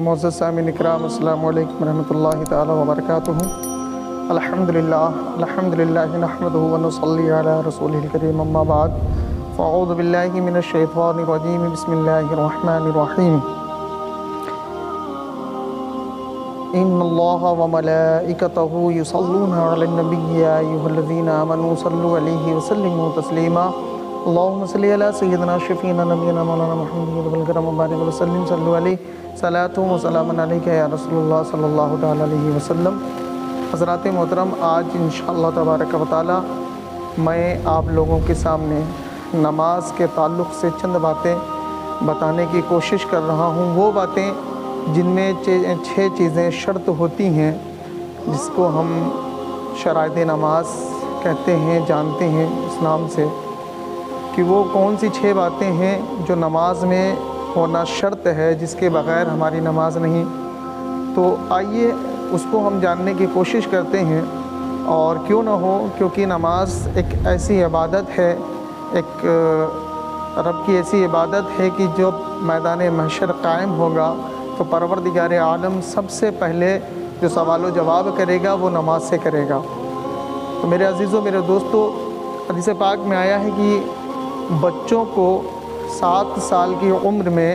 معزز سامعین اکرام، السلام علیکم ورحمۃ اللہ تعالی وبرکاتہ۔ الحمدللہ نحمدہ ونصلی علی رسولہ الکریم، اما بعد فاعوذ باللہ من الشیطان الرجیم، بسم اللہ الرحمن الرحیم۔ ان اللہ وملائکتہ یصلون علی النبی یا ایھا الذین آمنوا صلوا علیہ وسلموا تسلیما۔ اللہم صلی علی سیدنا شفیعنا نبینا مولانا محمد والکرم وبارک وسلم، صلوا علیہ صلاۃ و سلام علیک یا رسول اللہ صلی اللہ تعالی علیہ وسلم۔ حضرات محترم، آج انشاءاللہ تبارک و تعالی میں آپ لوگوں کے سامنے نماز کے تعلق سے چند باتیں بتانے کی کوشش کر رہا ہوں۔ وہ باتیں جن میں 6 چیزیں شرط ہوتی ہیں، جس کو ہم شرائط نماز کہتے ہیں، جانتے ہیں اس نام سے، کہ وہ کون سی 6 باتیں ہیں جو نماز میں ہونا شرط ہے، جس کے بغیر ہماری نماز نہیں۔ تو آئیے اس کو ہم جاننے کی کوشش کرتے ہیں، اور کیوں نہ ہو، کیونکہ نماز ایک ایسی عبادت ہے، ایک رب کی ایسی عبادت ہے کہ جب میدان محشر قائم ہوگا تو پروردگار عالم سب سے پہلے جو سوال و جواب کرے گا وہ نماز سے کرے گا۔ تو میرے عزیزوں، میرے دوستو، حدیث پاک میں آیا ہے کہ بچوں کو 7 سال کی عمر میں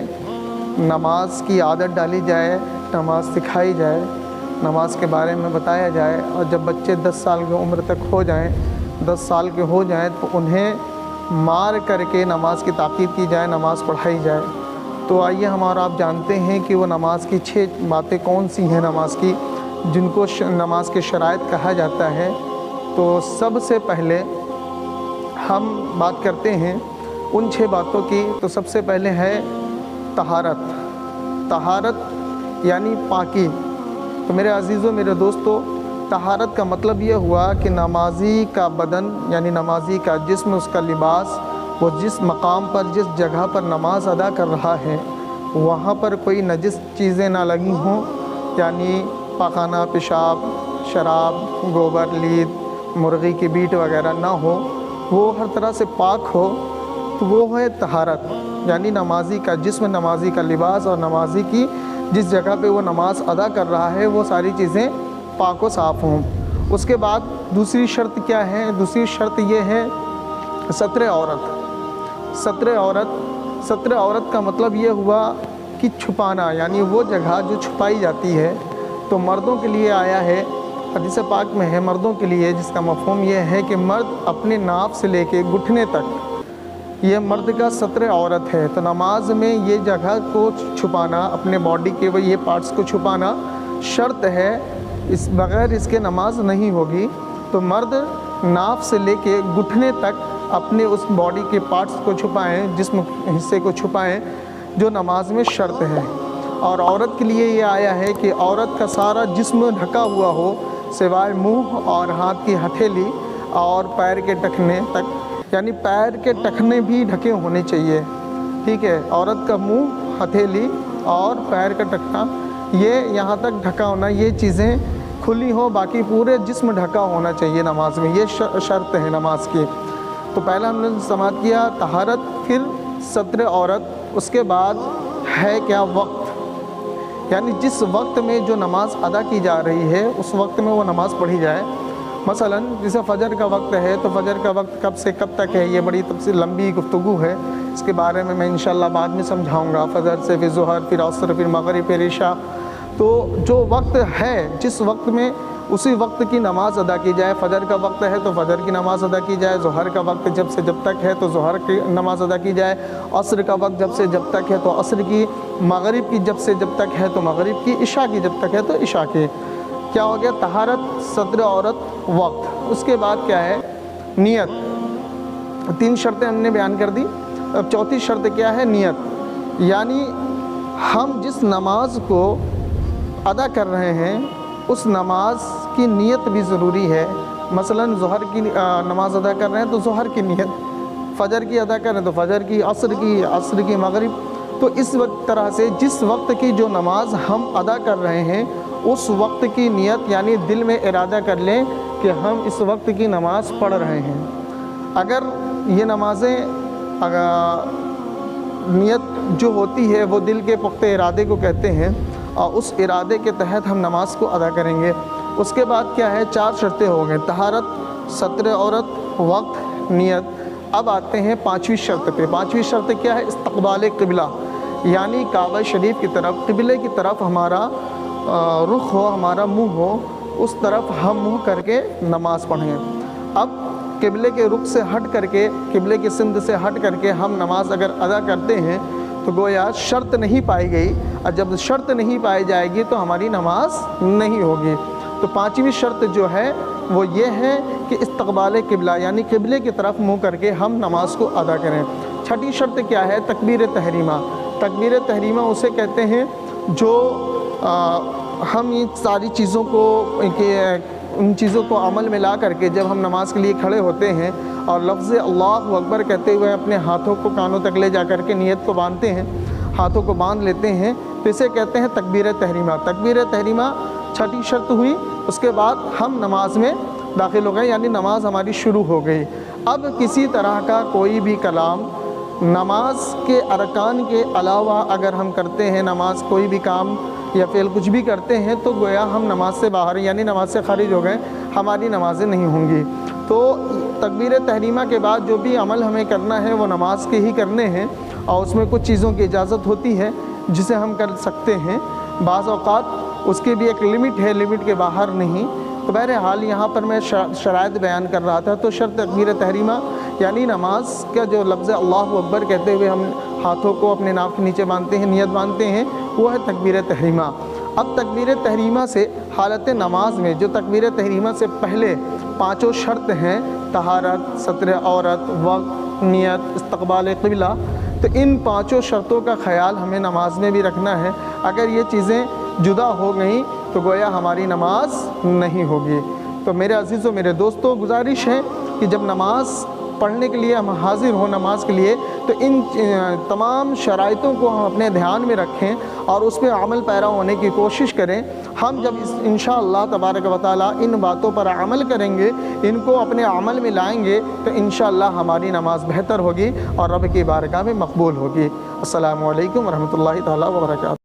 نماز کی عادت ڈالی جائے، نماز سکھائی جائے، نماز کے بارے میں بتایا جائے، اور جب بچے 10 سال کی عمر تک ہو جائیں، 10 سال کے ہو جائیں تو انہیں مار کر کے نماز کی تاکید کی جائے، نماز پڑھائی جائے۔ تو آئیے ہم اور آپ جانتے ہیں کہ وہ نماز کی 6 باتیں کون سی ہیں نماز کی، جن کو نماز کے شرائط کہا جاتا ہے۔ تو سب سے پہلے ہم بات کرتے ہیں ان 6 باتوں کی۔ تو سب سے پہلے ہے طہارت۔ طہارت یعنی پاکی۔ تو میرے عزیزوں، میرے دوستو، طہارت کا مطلب یہ ہوا کہ نمازی کا بدن یعنی نمازی کا جسم، اس کا لباس، وہ جس مقام پر، جس جگہ پر نماز ادا کر رہا ہے وہاں پر کوئی نجس چیزیں نہ لگی ہوں، یعنی پاخانہ، پیشاب، شراب، گوبر، لید، مرغی کی بیٹ وغیرہ نہ ہو، وہ ہر طرح سے پاک ہو، تو وہ ہے طہارت۔ یعنی نمازی کا جسم، نمازی کا لباس، اور نمازی کی جس جگہ پہ وہ نماز ادا کر رہا ہے وہ ساری چیزیں پاک و صاف ہوں۔ اس کے بعد دوسری شرط کیا ہے؟ دوسری شرط یہ ہے ستر عورت۔ ستر عورت کا مطلب یہ ہوا کہ چھپانا، یعنی وہ جگہ جو چھپائی جاتی ہے۔ تو مردوں کے لیے آیا ہے، حدیث پاک میں ہے مردوں کے لیے، جس کا مفہوم یہ ہے کہ مرد اپنے ناف سے لے کے گھٹنے تک، یہ مرد کا ستر عورت ہے۔ تو نماز میں یہ جگہ کو چھپانا، اپنے باڈی کے یہ پارٹس کو چھپانا شرط ہے، اس بغیر اس کے نماز نہیں ہوگی۔ تو مرد ناف سے لے کے گھٹنے تک اپنے اس باڈی کے پارٹس کو چھپائیں، جسم حصے کو چھپائیں، جو نماز میں شرط ہے۔ اور عورت کے لیے یہ آیا ہے کہ عورت کا سارا جسم ڈھکا ہوا ہو، سوائے منہ اور ہاتھ کی ہتھیلی اور پیر کے ٹخنے تک، یعنی پیر کے ٹخنے بھی ڈھکے ہونے چاہیے، ٹھیک ہے۔ عورت کا منہ، ہتھیلی اور پیر کا ٹخنا، یہ یہاں تک ڈھکا ہونا، یہ چیزیں کھلی ہوں، باقی پورے جسم ڈھکا ہونا چاہیے نماز میں، یہ شرط ہے نماز کی۔ تو پہلا ہم نے سماعت کیا طہارت، پھر ستر عورت، اس کے بعد ہے کیا؟ وقت، یعنی جس وقت میں جو نماز ادا کی جا رہی ہے اس وقت میں وہ نماز پڑھی جائے۔ مثلا جیسے فجر کا وقت ہے، تو فجر کا وقت کب سے کب تک ہے، یہ بڑی تفصیل لمبی گفتگو ہے، اس کے بارے میں انشاءاللہ بعد میں سمجھاؤں گا۔ فجر سے پھر ظہر، پھر عصر، پھر مغرب، پھر عشاء۔ تو جو وقت ہے، جس وقت میں اسی وقت کی نماز ادا کی جائے۔ فجر کا وقت ہے تو فجر کی نماز ادا کی جائے، ظہر کا وقت جب سے جب تک ہے تو ظہر کی نماز ادا کی جائے، عصر کا وقت جب سے جب تک ہے تو عصر کی، مغرب کی جب سے جب تک ہے تو مغرب کی، عشاء کی جب تک ہے تو عشاء کی۔ کیا ہو گیا؟ طہارت، ستر عورت، وقت۔ اس کے بعد کیا ہے؟ نیت۔ 3 شرطیں ہم نے بیان کر دی، اب چوتھی شرط کیا ہے؟ نیت۔ یعنی ہم جس نماز کو ادا کر رہے ہیں اس نماز کی نیت بھی ضروری ہے۔ مثلا ظہر کی نماز ادا کر رہے ہیں تو ظہر کی نیت، فجر کی ادا کر رہے ہیں تو فجر کی، عصر کی، مغرب۔ تو اس طرح سے جس وقت کی جو نماز ہم ادا کر رہے ہیں اس وقت کی نیت، یعنی دل میں ارادہ کر لیں کہ ہم اس وقت کی نماز پڑھ رہے ہیں۔ اگر یہ نمازیں نیت جو ہوتی ہے وہ دل کے پختہ ارادے کو کہتے ہیں، اور اس ارادے کے تحت ہم نماز کو ادا کریں گے۔ اس کے بعد کیا ہے، 4 شرطیں ہو گئیں، طہارت، ستر عورت، وقت، نیت۔ اب آتے ہیں 5ویں شرط پہ۔ 5ویں شرط کیا ہے؟ استقبال قبلہ، یعنی کعبہ شریف کی طرف، قبلے کی طرف ہمارا رخ ہو، ہمارا منہ ہو، اس طرف ہم منہ کر کے نماز پڑھیں۔ اب قبلے کے رخ سے ہٹ کر کے، قبلے کی سمت سے ہٹ کر کے ہم نماز اگر ادا کرتے ہیں تو گویا شرط نہیں پائی گئی، اور جب شرط نہیں پائی جائے گی تو ہماری نماز نہیں ہوگی۔ تو 5ویں شرط جو ہے وہ یہ ہے کہ استقبال قبلہ، یعنی قبلے کی طرف منہ کر کے ہم نماز کو ادا کریں۔ 6ٹھی شرط کیا ہے؟ تکبیر تحریمہ۔ تکبیر تحریمہ اسے کہتے ہیں جو ہم ان ساری چیزوں کو، ان چیزوں کو عمل میں لا کر کے جب ہم نماز کے لیے کھڑے ہوتے ہیں اور لفظ اللہ اکبر کہتے ہوئے اپنے ہاتھوں کو کانوں تک لے جا کر کے نیت کو باندھتے ہیں، ہاتھوں کو باندھ لیتے ہیں، تو اسے کہتے ہیں تکبیر تحریمہ۔ تکبیر تحریمہ 6ٹھی شرط ہوئی۔ اس کے بعد ہم نماز میں داخل ہو گئے، یعنی نماز ہماری شروع ہو گئی۔ اب کسی طرح کا کوئی بھی کلام نماز کے ارکان کے علاوہ اگر ہم کرتے ہیں، نماز کوئی بھی کام یا فعل کچھ بھی کرتے ہیں، تو گویا ہم نماز سے باہر، یعنی نماز سے خارج ہو گئے، ہماری نمازیں نہیں ہوں گی۔ تو تکبیر تحریمہ کے بعد جو بھی عمل ہمیں کرنا ہے وہ نماز کے ہی کرنے ہیں، اور اس میں کچھ چیزوں کی اجازت ہوتی ہے جسے ہم کر سکتے ہیں، بعض اوقات اس کی بھی ایک لمٹ ہے، لمٹ کے باہر نہیں۔ تو بہرحال یہاں پر میں شرائط بیان کر رہا تھا۔ تو شرط تکبیر تحریمہ یعنی نماز کا جو لفظ اللہ اکبر کہتے ہوئے ہم ہاتھوں کو اپنے ناف کے نیچے باندھتے ہیں، نیت باندھتے ہیں، وہ ہے تکبیر تحریمہ۔ اب تکبیر تحریمہ سے حالت نماز میں جو تکبیر تحریمہ سے پہلے 5 شرط ہیں، طہارت، ستر عورت، وقت، نیت، استقبال قبلہ، تو ان 5 شرطوں کا خیال ہمیں نماز میں بھی رکھنا ہے۔ اگر یہ چیزیں جدا ہو گئیں تو گویا ہماری نماز نہیں ہوگی۔ تو میرے عزیزوں، میرے دوستوں، گزارش ہے کہ جب نماز پڑھنے کے لیے ہم حاضر ہوں نماز کے لیے، تو ان تمام شرائطوں کو ہم اپنے دھیان میں رکھیں اور اس پہ عمل پیرا ہونے کی کوشش کریں۔ ہم جب انشاءاللہ تبارک و تعالیٰ ان باتوں پر عمل کریں گے، ان کو اپنے عمل میں لائیں گے، تو انشاءاللہ ہماری نماز بہتر ہوگی اور رب کی بارگاہ میں مقبول ہوگی۔ السلام علیکم ورحمۃ اللہ تعالیٰ وبرکاتہ۔